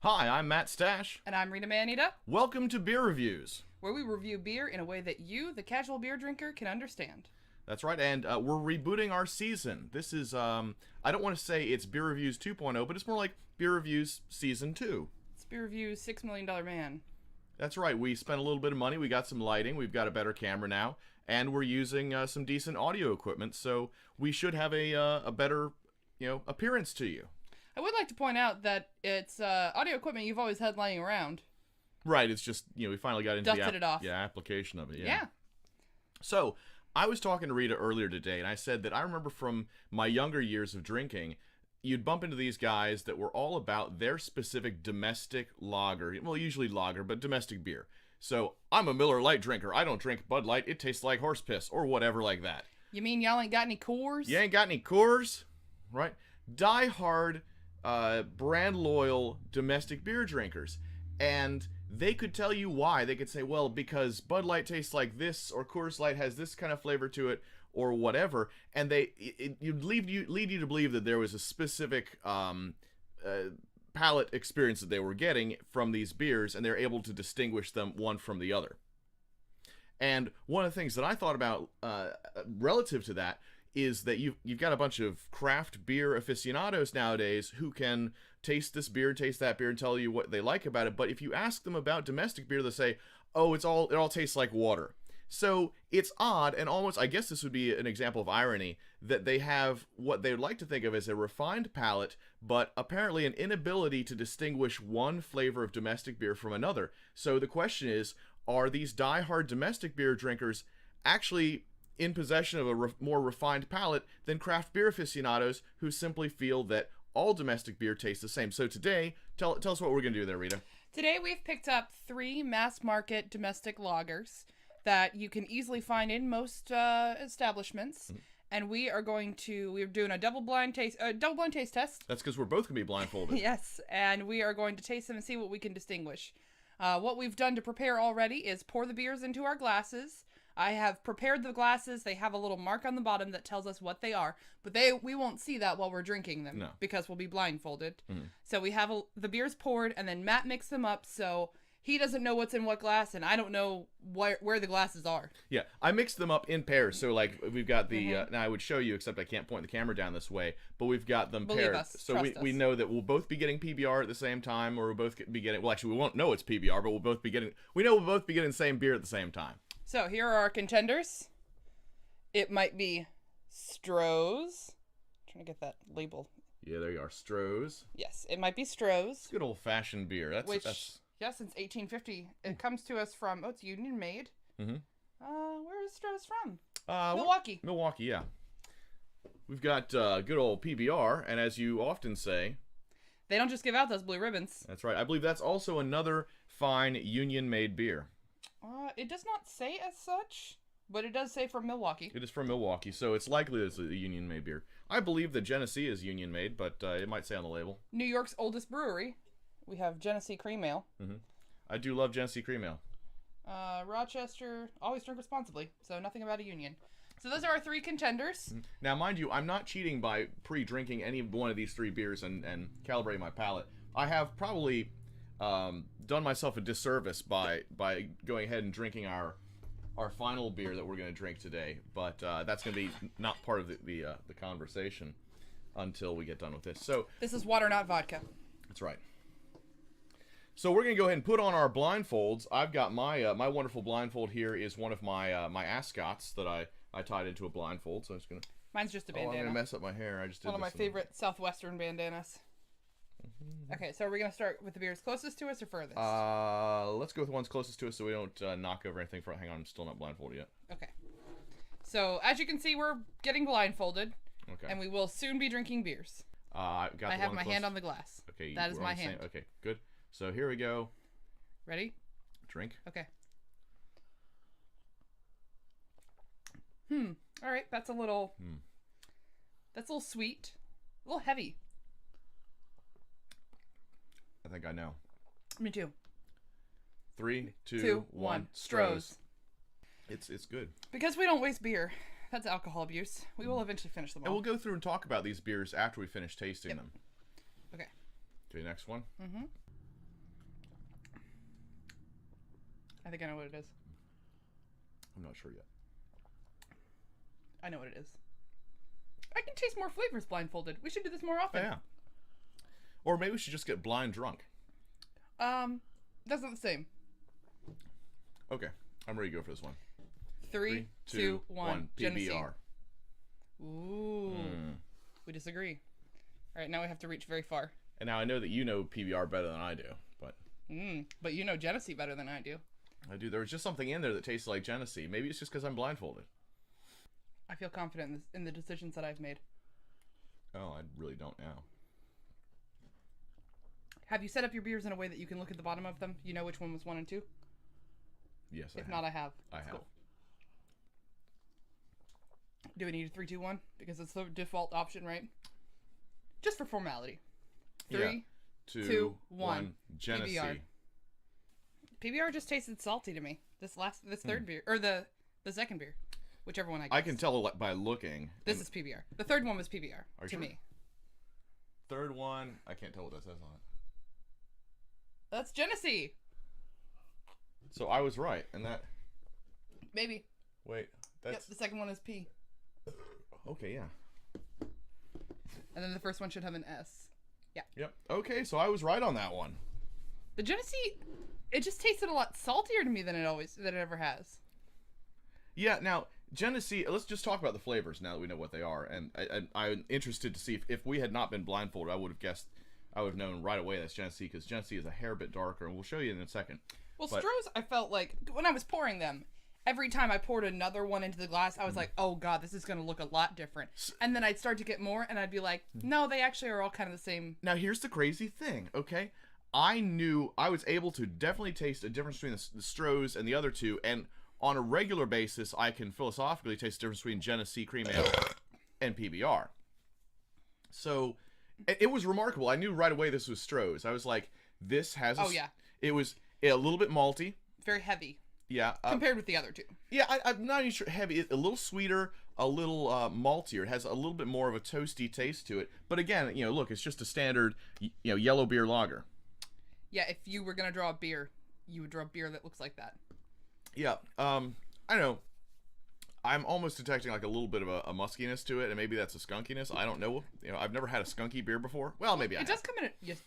Hi, I'm Matt Stash. And I'm Rita and Matt. Welcome to Beer Reviews, where we review beer in a way that you, the casual beer drinker, can understand. That's right, and we're rebooting our season. This is, I don't want to say it's Beer Reviews 2.0, but it's more like Beer Reviews Season 2. It's Beereviews $6 Million Man. That's right, we spent a little bit of money, we got some lighting, we've got a better camera now, and we're using some decent audio equipment, so we should have a better, appearance to you. I would like to point out that it's audio equipment you've always had lying around. Right, it's just, we finally got into Dusted it off. Application of it, Yeah. So, I was talking to Rita earlier today, and I said that I remember from my younger years of drinking, you'd bump into these guys that were all about their specific domestic lager, well, usually lager, but domestic beer. So, I'm a Miller Lite drinker. I don't drink Bud Light. It tastes like horse piss, or whatever like that. You mean y'all ain't got any Coors? You ain't got any Coors? Right? Die hard, brand loyal domestic beer drinkers. And they could tell you why. They could say, well, because Bud Light tastes like this, or Coors Light has this kind of flavor to it, or whatever. And you'd lead you to believe that there was a specific palate experience that they were getting from these beers, and they're able to distinguish them one from the other. And one of the things that I thought about relative to that is that you've got a bunch of craft beer aficionados nowadays who can taste this beer, taste that beer, and tell you what they like about it. But if you ask them about domestic beer, they'll say, "Oh, it all tastes like water." So it's odd, and almost, I guess this would be an example of irony, that they have what they would like to think of as a refined palate, but apparently an inability to distinguish one flavor of domestic beer from another. So the question is, are these diehard domestic beer drinkers actually in possession of a more refined palate than craft beer aficionados who simply feel that all domestic beer tastes the same? So today, tell us what we're going to do there, Rita. Today we've picked up 3 mass market domestic lagers that you can easily find in most establishments. Mm-hmm. And we're doing a double blind taste test. That's because we're both going to be blindfolded. Yes, and we are going to taste them and see what we can distinguish. What we've done to prepare already is pour the beers into our glasses. I have prepared the glasses. They have a little mark on the bottom that tells us what they are, but we won't see that while we're drinking them. No. Because we'll be blindfolded. Mm-hmm. So we have the beers poured, and then Matt mixed them up, so he doesn't know what's in what glass, and I don't know where the glasses are. Yeah, I mixed them up in pairs. So, like, we've got the... now, I would show you, except I can't point the camera down this way, but we've got them Believe paired. us. So Trust us. we know that we'll both be getting PBR at the same time, or we'll both be getting... Well, actually, we won't know it's PBR, but we'll both be getting... We know we'll both be getting the same beer at the same time. So, here are our contenders. It might be Stroh's. Trying to get that label. Yeah, there you are. Stroh's. Yes, it might be Stroh's. Good old-fashioned beer. That's... Yeah, since 1850. It comes to us from, it's Union made. Mm-hmm. Where is Stroh's from? Milwaukee. Milwaukee, yeah. We've got good old PBR, and as you often say... They don't just give out those blue ribbons. That's right. I believe that's also another fine Union-made beer. It does not say as such, but it does say from Milwaukee. It is from Milwaukee, so it's likely it's a Union-made beer. I believe that Genesee is Union-made, but it might say on the label. New York's oldest brewery. We have Genesee Cream Ale. Mm-hmm. I do love Genesee Cream Ale. Rochester, always drink responsibly, so nothing about a Union. So those are our 3 contenders. Mm-hmm. Now, mind you, I'm not cheating by pre-drinking any one of these 3 beers and calibrating my palate. I have probably done myself a disservice by going ahead and drinking our final beer that we're going to drink today, but that's going to be not part of the conversation until we get done with this. So this is water, not vodka. That's right. So we're going to go ahead and put on our blindfolds. I've got my my wonderful blindfold here is one of my my ascots that I tied into a blindfold. So I'm just going to... Mine's just a bandana. I'm going to mess up my hair. I just did one of my favorite Southwestern bandanas. Okay, so are we going to start with the beers closest to us or furthest? Let's go with the ones closest to us so we don't knock over anything. Hang on, I'm still not blindfolded yet. Okay. So, as you can see, we're getting blindfolded. Okay. And we will soon be drinking beers. I have my hand on the glass. Okay. That is my hand. Okay, good. So here we go. Ready? Drink. Okay. All right, that's a little... That's a little sweet. A little heavy. I think I know. Me too. 3, 2, 1. Stroh's. It's good. Because we don't waste beer. That's alcohol abuse. We will eventually finish them all. And we'll go through and talk about these beers after we finish tasting them. Okay. Okay, next one. I think I know what it is. I'm not sure yet. I know what it is. I can taste more flavors blindfolded. We should do this more often. Yeah. Or maybe we should just get blind drunk. That's not the same. Okay, I'm ready to go for this one. 3, 2, 1. Genesee. PBR. Ooh. We disagree. All right, now we have to reach very far. And now I know that you know PBR better than I do, but... But you know Genesee better than I do. I do. There was just something in there that tasted like Genesee. Maybe it's just because I'm blindfolded. I feel confident in the decisions that I've made. Oh, I really don't now. Have you set up your beers in a way that you can look at the bottom of them? You know which one was 1 and 2? Yes, If not, I have. I have. Cool. Do we need a 3, 2, 1? Because it's the default option, right? Just for formality. 3, 2, 1. Genesee. PBR just tasted salty to me. This third beer, or the second beer, whichever one I guess. I can tell by looking. This is PBR. The third one was PBR to sure? me. Third one, I can't tell what that says on it. That's Genesee. So I was right, and that... Maybe. Wait, that's... Yep, the second one is P. Okay, yeah. And then the first one should have an S. Yeah. Yep. Okay, so I was right on that one. The Genesee, it just tasted a lot saltier to me than it ever has. Yeah, now, Genesee, let's just talk about the flavors now that we know what they are. And I'm interested to see if we had not been blindfolded, I would have guessed, I would have known right away that's Genesee, because Genesee is a hair bit darker, and we'll show you in a second. Well, Stroh's, I felt like, when I was pouring them, every time I poured another one into the glass, I was like, oh god, this is going to look a lot different. And then I'd start to get more, and I'd be like, no, they actually are all kind of the same. Now, here's the crazy thing, okay? I knew I was able to definitely taste a difference between the Stroh's and the other two, and on a regular basis, I can philosophically taste the difference between Genesee Cream Ale and PBR. So, it was remarkable. I knew right away this was Stroh's. I was like, this has Oh, yeah. It was a little bit malty. Very heavy. Yeah. Compared with the other two. Yeah, I'm not even sure. Heavy. It's a little sweeter, a little maltier. It has a little bit more of a toasty taste to it. But again, look, it's just a standard, yellow beer lager. Yeah, if you were going to draw a beer, you would draw a beer that looks like that. Yeah. I don't know. I'm almost detecting like a little bit of a muskiness to it, and maybe that's a skunkiness. I don't know. I've never had a skunky beer before. Well, maybe it does come in. Yes,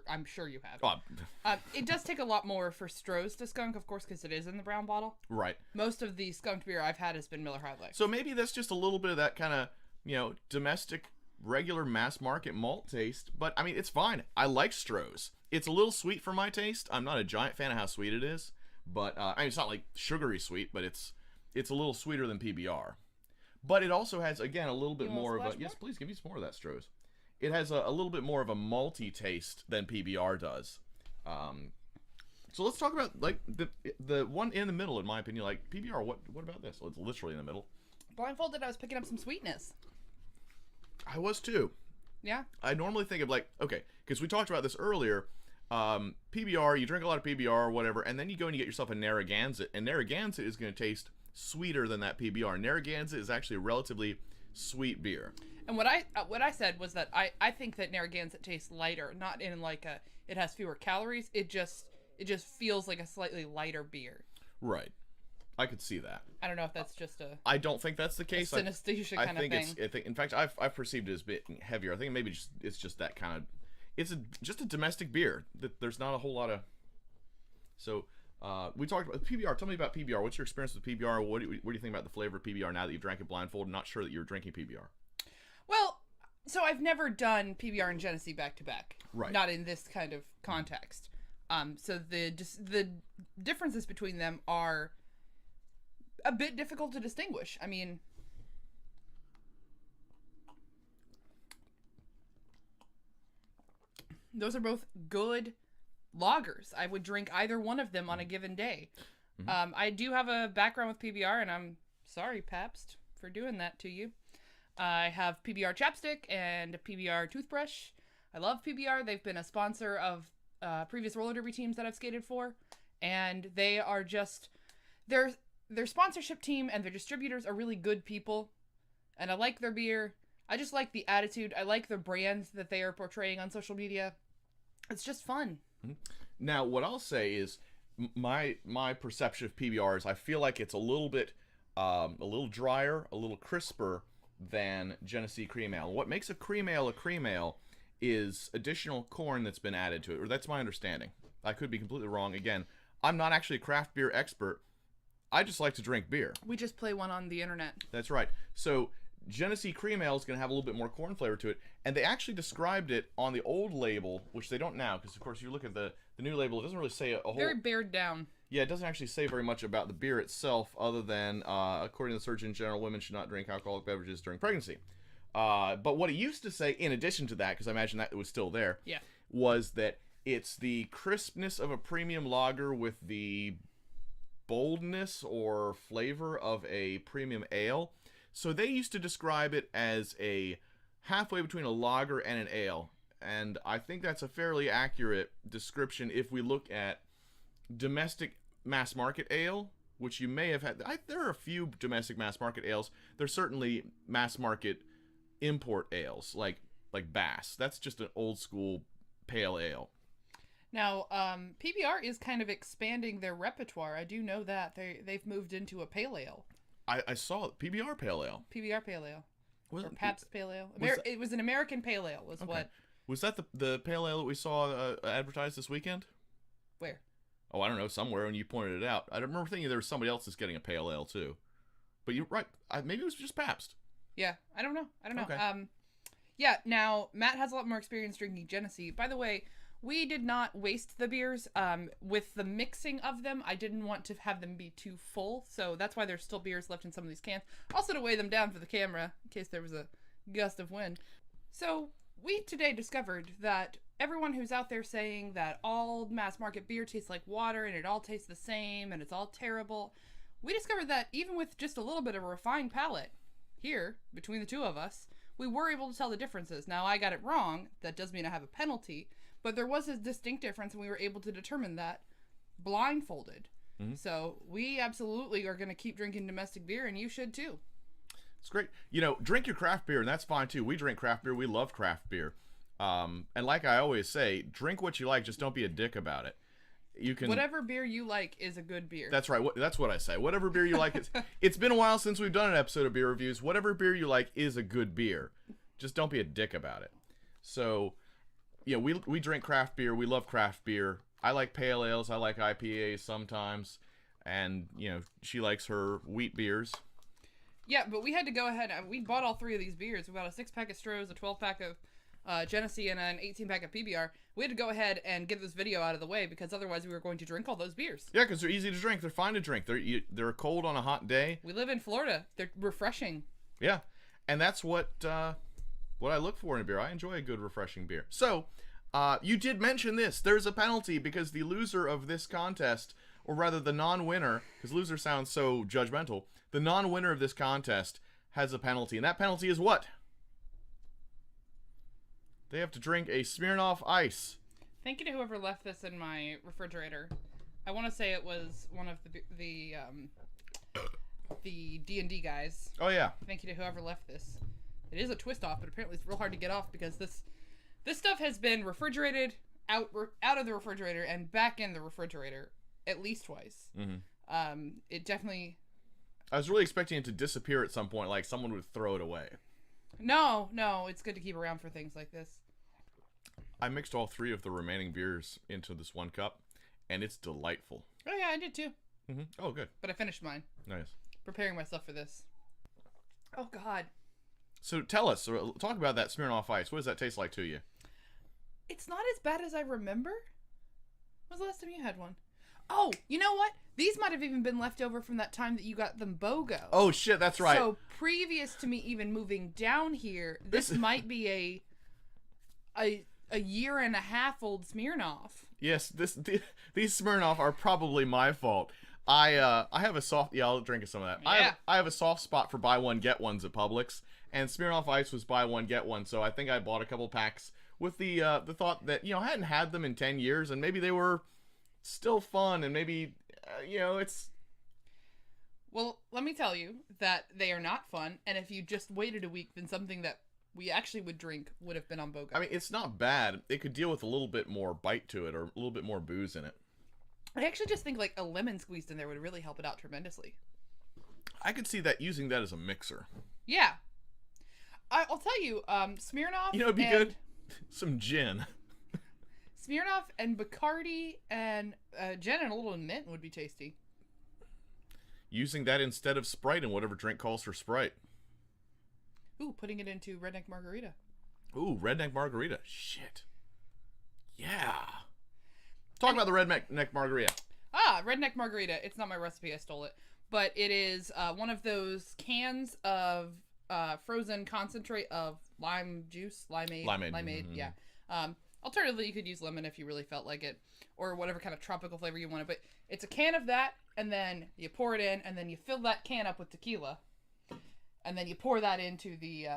I'm sure you have. Oh. It does take a lot more for Stroh's to skunk, of course, because it is in the brown bottle. Right. Most of the skunked beer I've had has been Miller High Life. So maybe that's just a little bit of that kind of domestic, regular mass market malt taste. But I mean, it's fine. I like Stroh's. It's a little sweet for my taste. I'm not a giant fan of how sweet it is, but I mean, it's not like sugary sweet, but it's a little sweeter than PBR. But it also has, again, a little bit more of a... Yes, please, give me some more of that, Stroh's. It has a little bit more of a malty taste than PBR does. So let's talk about, like, the one in the middle, in my opinion. Like, PBR, what about this? Well, it's literally in the middle. Blindfolded, I was picking up some sweetness. I was, too. Yeah? I normally think of, like, okay, because we talked about this earlier. PBR, you drink a lot of PBR or whatever, and then you go and you get yourself a Narragansett. And Narragansett is going to taste sweeter than that PBR. Narragansett is actually a relatively sweet beer. And what I said was that I think that Narragansett tastes lighter, not in like it has fewer calories. It just feels like a slightly lighter beer. Right. I could see that. I don't know if that's just a... I don't think that's the case. Synesthesia kind of thing. In fact, I've perceived it as being heavier. I think maybe it's just that kind of... It's just a domestic beer. There's not a whole lot of... So... we talked about PBR. Tell me about PBR. What's your experience with PBR? What do you think about the flavor of PBR now that you've drank it blindfolded? Not sure that you're drinking PBR. Well, so I've never done PBR and Genesee back to back. Right. Not in this kind of context. So the differences between them are a bit difficult to distinguish. I mean, those are both good lagers. I would drink either one of them on a given day. Mm-hmm. I do have a background with PBR, and I'm sorry, Pabst, for doing that to you. I have PBR chapstick and a PBR toothbrush. I love PBR. They've been a sponsor of previous roller derby teams that I've skated for, and they are just their sponsorship team and their distributors are really good people, and I like their beer. I just like the attitude. I like the brands that they are portraying on social media. It's just fun. Now, what I'll say is, my perception of PBR is I feel like it's a little drier, a little crisper than Genesee Cream Ale. What makes a cream ale is additional corn that's been added to it, or that's my understanding. I could be completely wrong. Again, I'm not actually a craft beer expert. I just like to drink beer. We just play one on the internet. That's right. So Genesee Cream Ale is going to have a little bit more corn flavor to it, and they actually described it on the old label, which they don't now, because of course you look at the new label, it doesn't really say a whole... Very bared down. Yeah, it doesn't actually say very much about the beer itself, other than, according to the Surgeon General, women should not drink alcoholic beverages during pregnancy. But what it used to say, in addition to that, because I imagine that it was still there, yeah, was that it's the crispness of a premium lager with the boldness or flavor of a premium ale. So they used to describe it as a halfway between a lager and an ale. And I think that's a fairly accurate description if we look at domestic mass market ale, which you may have had. There are a few domestic mass market ales. There's certainly mass market import ales, like Bass. That's just an old school pale ale. Now, PBR is kind of expanding their repertoire. I do know that they've moved into a pale ale. I saw it. PBR pale ale. PBR pale ale. Was or Pabst pale ale. It was an American pale ale. Was okay. what? Was that the pale ale that we saw advertised this weekend? Where? Oh, I don't know, somewhere, and you pointed it out. I remember thinking there was somebody else that's getting a pale ale too. But you're right. Maybe it was just Pabst. Yeah, I don't know. Okay. Yeah. Now Matt has a lot more experience drinking Genesee. By the way, we did not waste the beers. With the mixing of them, I didn't want to have them be too full, so that's why there's still beers left in some of these cans. Also to weigh them down for the camera in case there was a gust of wind. So we today discovered that everyone who's out there saying that all mass market beer tastes like water and it all tastes the same and it's all terrible, we discovered that even with just a little bit of a refined palate here between the two of us, we were able to tell the differences. Now, I got it wrong. That does mean I have a penalty, but there was a distinct difference and we were able to determine that blindfolded. Mm-hmm. So we absolutely are going to keep drinking domestic beer, and you should too. It's great. Drink your craft beer, and that's fine too. We drink craft beer. We love craft beer. And like I always say, drink what you like. Just don't be a dick about it. You can. Whatever beer you like is a good beer. That's right. That's what I say. Whatever beer you like. It's been a while since we've done an episode of Beer Reviews. Whatever beer you like is a good beer. Just don't be a dick about it. So, we drink craft beer. We love craft beer. I like pale ales. I like IPAs sometimes. And, she likes her wheat beers. Yeah, but we had to go ahead. We bought all three of these beers. We bought a 6-pack of Stroh's, a 12-pack of Genesee, and an 18-pack of PBR. We had to go ahead and get this video out of the way because otherwise we were going to drink all those beers. Yeah, because they're easy to drink. They're fine to drink. They're cold on a hot day. We live in Florida. They're refreshing. Yeah, and that's what I look for in a beer. I enjoy a good, refreshing beer. So, you did mention this. There's a penalty because the loser of this contest, or rather the non-winner, because loser sounds so judgmental, the non-winner of this contest has a penalty, and that penalty is what? They have to drink a Smirnoff Ice. Thank you to whoever left this in my refrigerator. I want to say it was one of the D&D guys. Oh, yeah. Thank you to whoever left this. It is a twist off, but apparently it's real hard to get off because this stuff has been refrigerated, out of the refrigerator, and back in the refrigerator at least twice. Mm-hmm. It definitely... I was really expecting it to disappear at some point, like someone would throw it away. No, it's good to keep around for things like this. I mixed all three of the remaining beers into this one cup, and it's delightful. Oh, yeah, I did too. Mm-hmm. Oh, good. But I finished mine. Nice. Preparing myself for this. Oh, God. So tell us, talk about that Smirnoff Ice. What does that taste like to you? It's not as bad as I remember. When was the last time you had one? Oh, you know what? These might have even been left over from that time that you got them BOGO. Oh, shit, that's right. So previous to me even moving down here, this might be a year and a half old Smirnoff. Yes, these Smirnoff are probably my fault. I have a soft... Yeah, I'll drink some of that. Yeah. I have a soft spot for buy one, get ones at Publix, and Smirnoff Ice was buy one, get one, so I think I bought a couple packs with the thought that, I hadn't had them in 10 years, and maybe they were still fun, and maybe, it's... Well, let me tell you that they are not fun, and if you just waited a week, then something that we actually would drink would have been on BOGO. I mean, it's not bad. It could deal with a little bit more bite to it, or a little bit more booze in it. I actually just think like a lemon squeezed in there would really help it out tremendously. I could see that using that as a mixer. Yeah. I'll tell you, Smirnoff. You know, it'd be good. Some gin. Smirnoff and Bacardi and gin and a little mint would be tasty. Using that instead of Sprite in whatever drink calls for Sprite. Ooh, putting it into redneck margarita. Ooh, redneck margarita. Shit. Yeah. Talk about the redneck margarita. Redneck margarita. It's not my recipe. I stole it. But it is one of those cans of frozen concentrate of lime juice. Limeade. Mm-hmm. Yeah. Alternatively, you could use lemon if you really felt like it. Or whatever kind of tropical flavor you wanted. But it's a can of that. And then you pour it in. And then you fill that can up with tequila. And then you pour that into the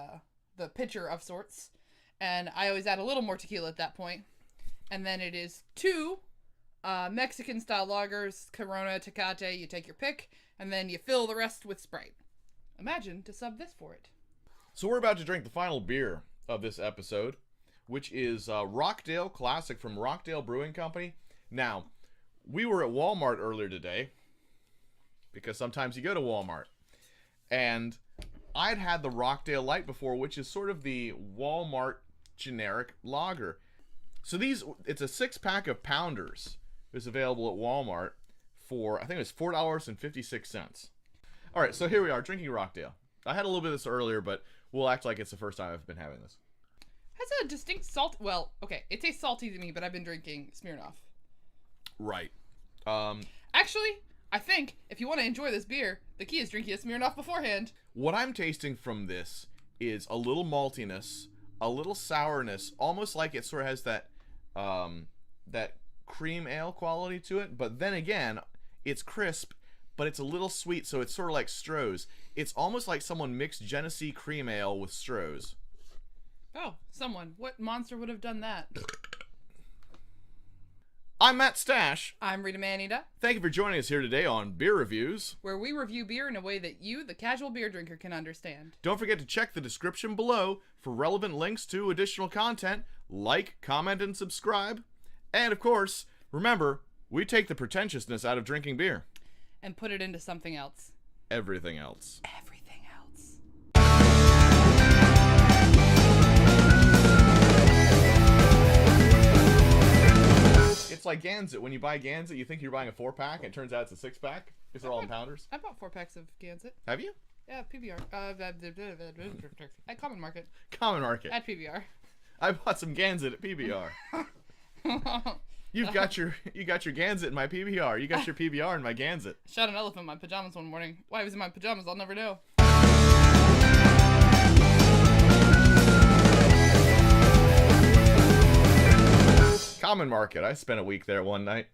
pitcher of sorts. And I always add a little more tequila at that point. And then it is 2 Mexican-style lagers, Corona, Tecate. You take your pick. And then you fill the rest with Sprite. Imagine to sub this for it. So we're about to drink the final beer of this episode, which is Rockdale Classic from Rockdale Brewing Company. Now, we were at Walmart earlier today, because sometimes you go to Walmart. And I'd had the Rockdale Light before, which is sort of the Walmart generic lager. So it's a 6-pack of Pounders. It's available at Walmart for, I think it was $4.56. All right, so here we are, drinking Rockdale. I had a little bit of this earlier, but we'll act like it's the first time I've been having this. Has a distinct salt. Well, okay, it tastes salty to me, but I've been drinking Smirnoff. Right. Actually, I think if you want to enjoy this beer, the key is drinking a Smirnoff beforehand. What I'm tasting from this is a little maltiness, a little sourness, almost like it sort of has that cream ale quality to it. But then again, it's crisp, but it's a little sweet, so it's sort of like Stroh's. It's almost like someone mixed Genesee cream ale with Stroh's. Oh, someone. What monster would have done that? I'm Matt Stash. I'm Rita Manita. Thank you for joining us here today on Beer Reviews, where we review beer in a way that you, the casual beer drinker, can understand. Don't forget to check the description below for relevant links to additional content. Like, comment, and subscribe. And of course, remember, we take the pretentiousness out of drinking beer. And put it into something else. Everything else. Everything else. It's like Gansett. When you buy Gansett, you think you're buying a 4-pack, and it turns out it's a 6-pack. Because they're all in Pounders. I bought 4 packs of Gansett. Have you? Yeah, PBR. At Common Market. Common Market. At PBR. I bought some Gansett at PBR. You got your Gansett in my PBR. You got your PBR in my Gansett. Shot an elephant in my pajamas one morning. Why he was in my pajamas, I'll never know. Common Market. I spent a week there one night.